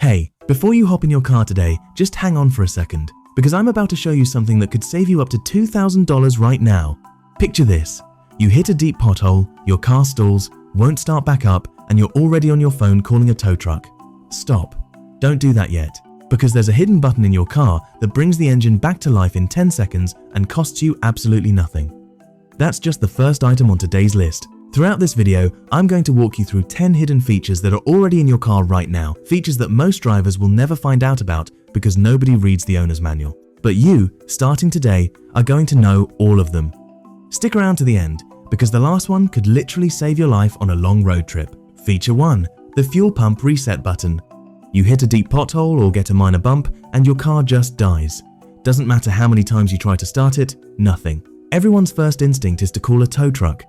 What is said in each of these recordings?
Hey, before you hop in your car today, just hang on for a second, because I'm about to show you something that could save you up to $2,000 right now. Picture this. You hit a deep pothole, your car stalls, won't start back up, and you're already on your phone calling a tow truck. Stop. Don't do that yet, because there's a hidden button in your car that brings the engine back to life in 10 seconds and costs you absolutely nothing. That's just the first item on today's list. Throughout this video, I'm going to walk you through 10 hidden features that are already in your car right now, features that most drivers will never find out about because nobody reads the owner's manual. But you, starting today, are going to know all of them. Stick around to the end, because the last one could literally save your life on a long road trip. Feature 1. The fuel pump reset button. You hit a deep pothole or get a minor bump and your car just dies. Doesn't matter how many times you try to start it, nothing. Everyone's first instinct is to call a tow truck.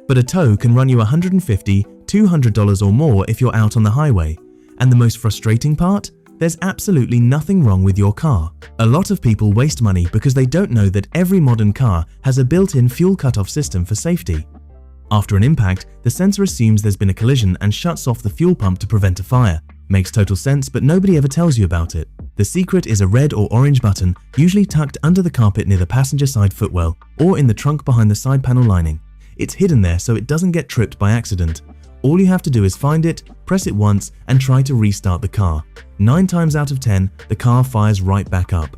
But a tow can run you $150, $200 or more if you're out on the highway. And the most frustrating part? There's absolutely nothing wrong with your car. A lot of people waste money because they don't know that every modern car has a built-in fuel cutoff system for safety. After an impact, the sensor assumes there's been a collision and shuts off the fuel pump to prevent a fire. Makes total sense, but nobody ever tells you about it. The secret is a red or orange button, usually tucked under the carpet near the passenger side footwell or in the trunk behind the side panel lining. It's hidden there so it doesn't get tripped by accident. All you have to do is find it, press it once, and try to restart the car. 9 times out of 10, the car fires right back up.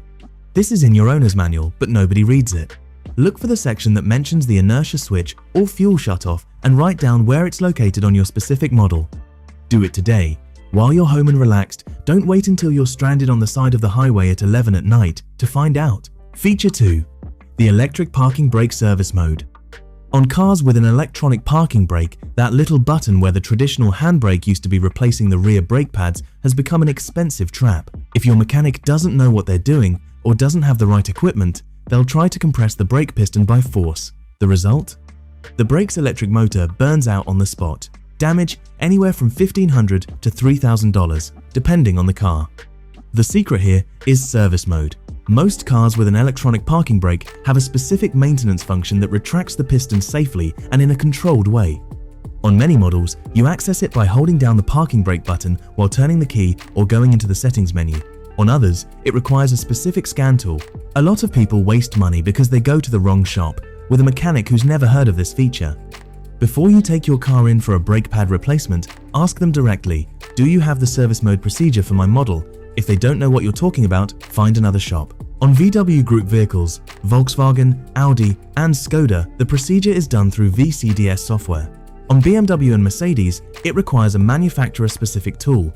This is in your owner's manual, but nobody reads it. Look for the section that mentions the inertia switch or fuel shutoff and write down where it's located on your specific model. Do it today. While you're home and relaxed, don't wait until you're stranded on the side of the highway at 11 at night to find out. Feature 2. The electric parking brake service mode. On cars with an electronic parking brake, that little button where the traditional handbrake used to be replacing the rear brake pads has become an expensive trap. If your mechanic doesn't know what they're doing or doesn't have the right equipment, they'll try to compress the brake piston by force. The result? The brake's electric motor burns out on the spot. Damage anywhere from $1,500 to $3,000, depending on the car. The secret here is service mode. Most cars with an electronic parking brake have a specific maintenance function that retracts the piston safely and in a controlled way. On many models, you access it by holding down the parking brake button while turning the key or going into the settings menu. On others, it requires a specific scan tool. A lot of people waste money because they go to the wrong shop, with a mechanic who's never heard of this feature. Before you take your car in for a brake pad replacement, ask them directly, "Do you have the service mode procedure for my model?" If they don't know what you're talking about, find another shop. On VW Group vehicles, Volkswagen, Audi, and Skoda, the procedure is done through VCDS software. On BMW and Mercedes, it requires a manufacturer-specific tool.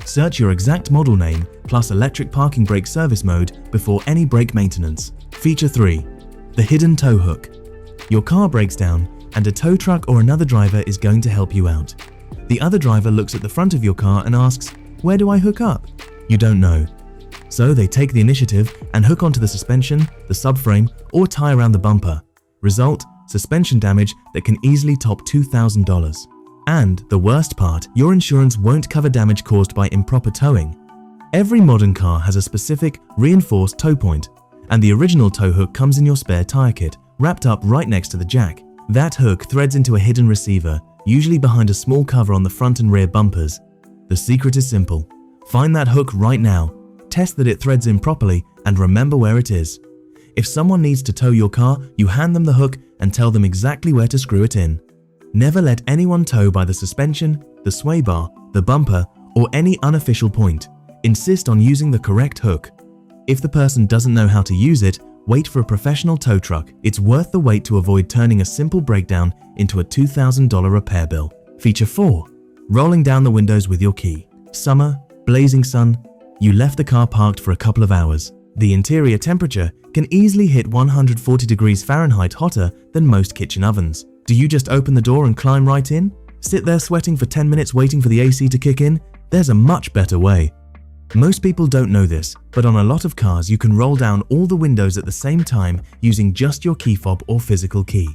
Search your exact model name plus electric parking brake service mode before any brake maintenance. Feature 3. The hidden tow hook. Your car breaks down, and a tow truck or another driver is going to help you out. The other driver looks at the front of your car and asks, "Where do I hook up?" You don't know. So they take the initiative and hook onto the suspension, the subframe, or tie around the bumper. Result, suspension damage that can easily top $2,000. And the worst part, your insurance won't cover damage caused by improper towing. Every modern car has a specific, reinforced tow point, and the original tow hook comes in your spare tire kit, wrapped up right next to the jack. That hook threads into a hidden receiver, usually behind a small cover on the front and rear bumpers. The secret is simple. Find that hook right now, test that it threads in properly, and remember where it is. If someone needs to tow your car, you hand them the hook and tell them exactly where to screw it in. Never let anyone tow by the suspension, the sway bar, the bumper, or any unofficial point. Insist on using the correct hook. If the person doesn't know how to use it, wait for a professional tow truck. It's worth the wait to avoid turning a simple breakdown into a $2,000 repair bill. Feature 4. Rolling down the windows with your key. Summer, blazing sun, you left the car parked for a couple of hours. The interior temperature can easily hit 140 degrees Fahrenheit hotter than most kitchen ovens. Do you just open the door and climb right in? Sit there sweating for 10 minutes waiting for the AC to kick in? There's a much better way. Most people don't know this, but on a lot of cars you can roll down all the windows at the same time using just your key fob or physical key.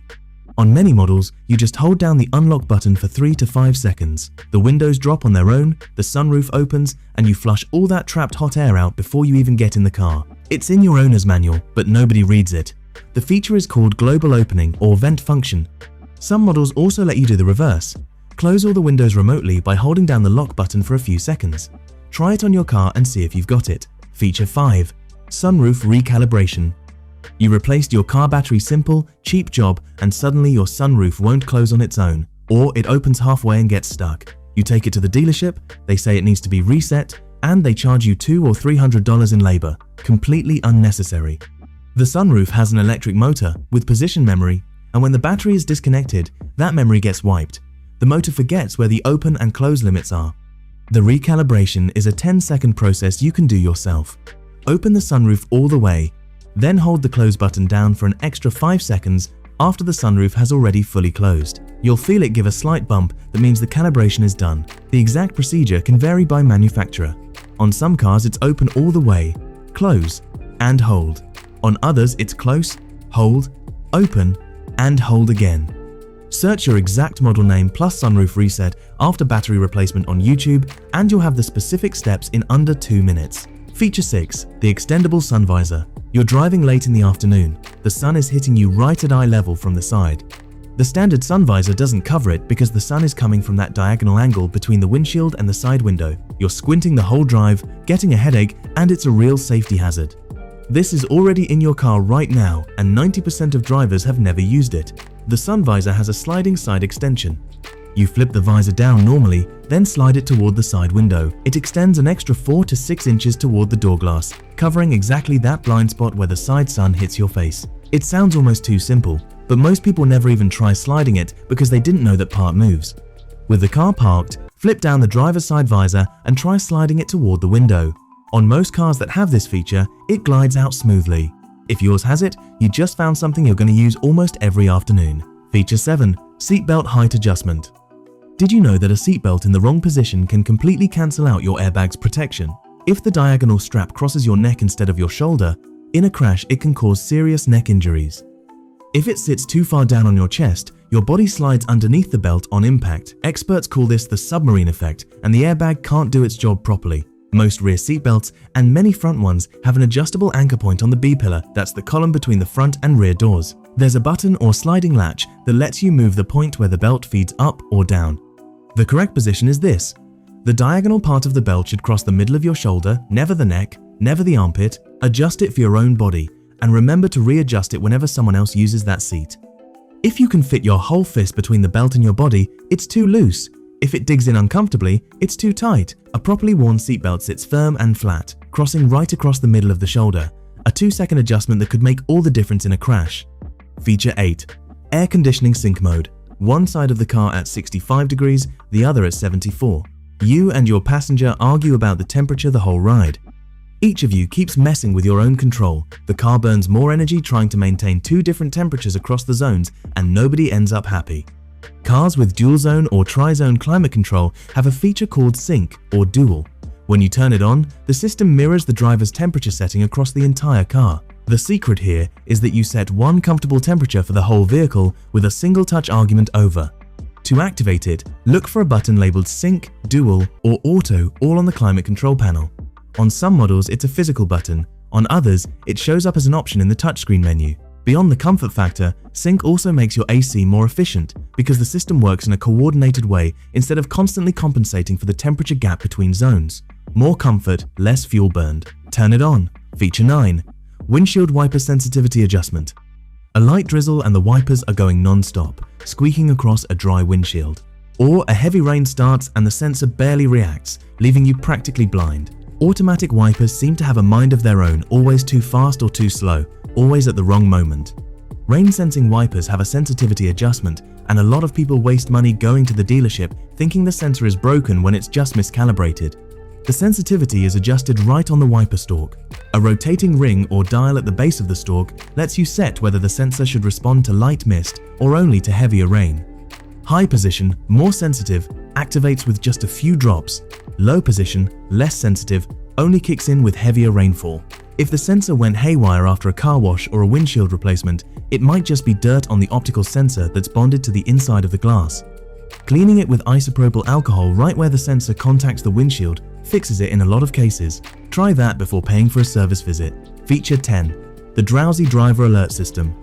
On many models, you just hold down the unlock button for 3 to 5 seconds. The windows drop on their own, the sunroof opens, and you flush all that trapped hot air out before you even get in the car. It's in your owner's manual, but nobody reads it. The feature is called global opening or vent function. Some models also let you do the reverse. Close all the windows remotely by holding down the lock button for a few seconds. Try it on your car and see if you've got it. Feature 5. Sunroof recalibration. You replaced your car battery, simple, cheap job, and suddenly your sunroof won't close on its own, or it opens halfway and gets stuck. You take it to the dealership, they say it needs to be reset, and they charge you $200 or $300 in labor. Completely unnecessary. The sunroof has an electric motor with position memory, and when the battery is disconnected, that memory gets wiped. The motor forgets where the open and close limits are. The recalibration is a 10-second process you can do yourself. Open the sunroof all the way, then hold the close button down for an extra 5 seconds after the sunroof has already fully closed. You'll feel it give a slight bump that means the calibration is done. The exact procedure can vary by manufacturer. On some cars it's open all the way, close, and hold. On others it's close, hold, open, and hold again. Search your exact model name plus sunroof reset after battery replacement on YouTube and you'll have the specific steps in under 2 minutes. Feature 6. The extendable sun visor. You're driving late in the afternoon. The sun is hitting you right at eye level from the side. The standard sun visor doesn't cover it because the sun is coming from that diagonal angle between the windshield and the side window. You're squinting the whole drive, getting a headache, and it's a real safety hazard. This is already in your car right now, and 90% of drivers have never used it. The sun visor has a sliding side extension. You flip the visor down normally, then slide it toward the side window. It extends an extra 4 to 6 inches toward the door glass, covering exactly that blind spot where the side sun hits your face. It sounds almost too simple, but most people never even try sliding it because they didn't know that part moves. With the car parked, flip down the driver's side visor and try sliding it toward the window. On most cars that have this feature, it glides out smoothly. If yours has it, you just found something you're going to use almost every afternoon. Feature 7. Seatbelt height adjustment. Did you know that a seatbelt in the wrong position can completely cancel out your airbag's protection? If the diagonal strap crosses your neck instead of your shoulder, in a crash it can cause serious neck injuries. If it sits too far down on your chest, your body slides underneath the belt on impact. Experts call this the submarine effect, and the airbag can't do its job properly. Most rear seatbelts and many front ones have an adjustable anchor point on the B-pillar, that's the column between the front and rear doors. There's a button or sliding latch that lets you move the point where the belt feeds up or down. The correct position is this. The diagonal part of the belt should cross the middle of your shoulder, never the neck, never the armpit. Adjust it for your own body, and remember to readjust it whenever someone else uses that seat. If you can fit your whole fist between the belt and your body, it's too loose. If it digs in uncomfortably, it's too tight. A properly worn seatbelt sits firm and flat, crossing right across the middle of the shoulder. A 2-second adjustment that could make all the difference in a crash. Feature 8. Air conditioning sync mode. One side of the car at 65 degrees, the other at 74. You and your passenger argue about the temperature the whole ride. Each of you keeps messing with your own control. The car burns more energy trying to maintain 2 different temperatures across the zones, and nobody ends up happy. Cars with dual zone or tri-zone climate control have a feature called sync or dual. When you turn it on, the system mirrors the driver's temperature setting across the entire car. The secret here is that you set one comfortable temperature for the whole vehicle with a single touch argument over. To activate it, look for a button labeled Sync, Dual, or Auto all on the climate control panel. On some models, it's a physical button. On others, it shows up as an option in the touchscreen menu. Beyond the comfort factor, Sync also makes your AC more efficient because the system works in a coordinated way instead of constantly compensating for the temperature gap between zones. More comfort, less fuel burned. Turn it on. Feature 9. Windshield wiper sensitivity adjustment. A light drizzle and the wipers are going non-stop, squeaking across a dry windshield. Or a heavy rain starts and the sensor barely reacts, leaving you practically blind. Automatic wipers seem to have a mind of their own, always too fast or too slow, always at the wrong moment. Rain-sensing wipers have a sensitivity adjustment, and a lot of people waste money going to the dealership thinking the sensor is broken when it's just miscalibrated. The sensitivity is adjusted right on the wiper stalk. A rotating ring or dial at the base of the stalk lets you set whether the sensor should respond to light mist or only to heavier rain. High position, more sensitive, activates with just a few drops. Low position, less sensitive, only kicks in with heavier rainfall. If the sensor went haywire after a car wash or a windshield replacement, it might just be dirt on the optical sensor that's bonded to the inside of the glass. Cleaning it with isopropyl alcohol right where the sensor contacts the windshield fixes it in a lot of cases. Try that before paying for a service visit. Feature 10. The drowsy driver alert system.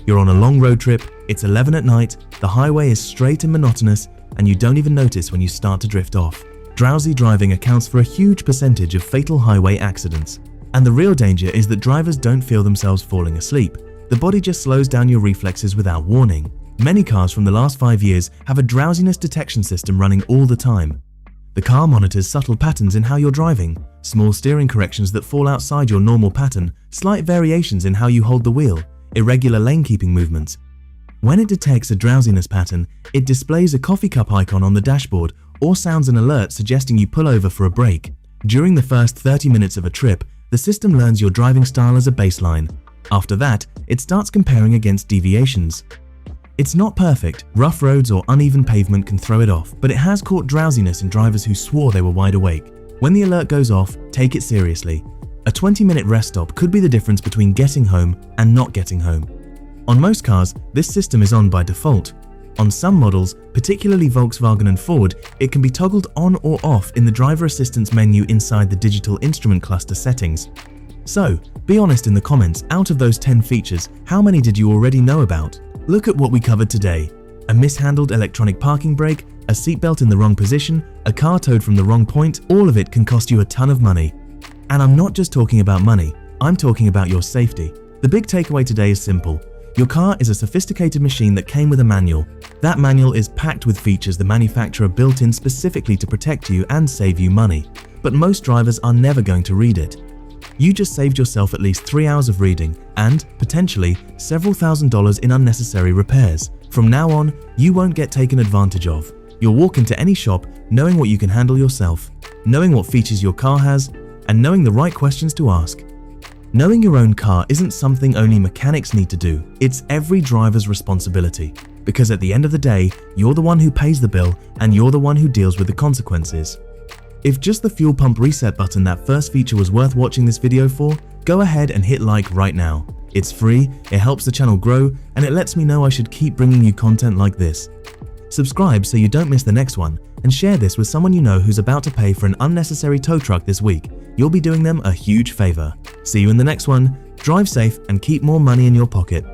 You're on a long road trip, it's 11 at night, the highway is straight and monotonous, and you don't even notice when you start to drift off. Drowsy driving accounts for a huge percentage of fatal highway accidents. And the real danger is that drivers don't feel themselves falling asleep. The body just slows down your reflexes without warning. Many cars from the last 5 years have a drowsiness detection system running all the time. The car monitors subtle patterns in how you're driving, small steering corrections that fall outside your normal pattern, slight variations in how you hold the wheel, irregular lane-keeping movements. When it detects a drowsiness pattern, it displays a coffee cup icon on the dashboard or sounds an alert suggesting you pull over for a break. During the first 30 minutes of a trip, the system learns your driving style as a baseline. After that, it starts comparing against deviations. It's not perfect, rough roads or uneven pavement can throw it off, but it has caught drowsiness in drivers who swore they were wide awake. When the alert goes off, take it seriously. A 20-minute rest stop could be the difference between getting home and not getting home. On most cars, this system is on by default. On some models, particularly Volkswagen and Ford, it can be toggled on or off in the driver assistance menu inside the digital instrument cluster settings. So, be honest in the comments, out of those 10 features, how many did you already know about? Look at what we covered today. A mishandled electronic parking brake, a seatbelt in the wrong position, a car towed from the wrong point, all of it can cost you a ton of money. And I'm not just talking about money, I'm talking about your safety. The big takeaway today is simple. Your car is a sophisticated machine that came with a manual. That manual is packed with features the manufacturer built in specifically to protect you and save you money. But most drivers are never going to read it. You just saved yourself at least 3 hours of reading and, potentially, several $1,000s in unnecessary repairs. From now on, you won't get taken advantage of. You'll walk into any shop knowing what you can handle yourself, knowing what features your car has, and knowing the right questions to ask. Knowing your own car isn't something only mechanics need to do, it's every driver's responsibility. Because at the end of the day, you're the one who pays the bill and you're the one who deals with the consequences. If just the fuel pump reset button, that first feature, was worth watching this video for, go ahead and hit like right now. It's free, it helps the channel grow, and it lets me know I should keep bringing you content like this. Subscribe so you don't miss the next one, and share this with someone you know who's about to pay for an unnecessary tow truck this week. You'll be doing them a huge favor. See you in the next one. Drive safe and keep more money in your pocket.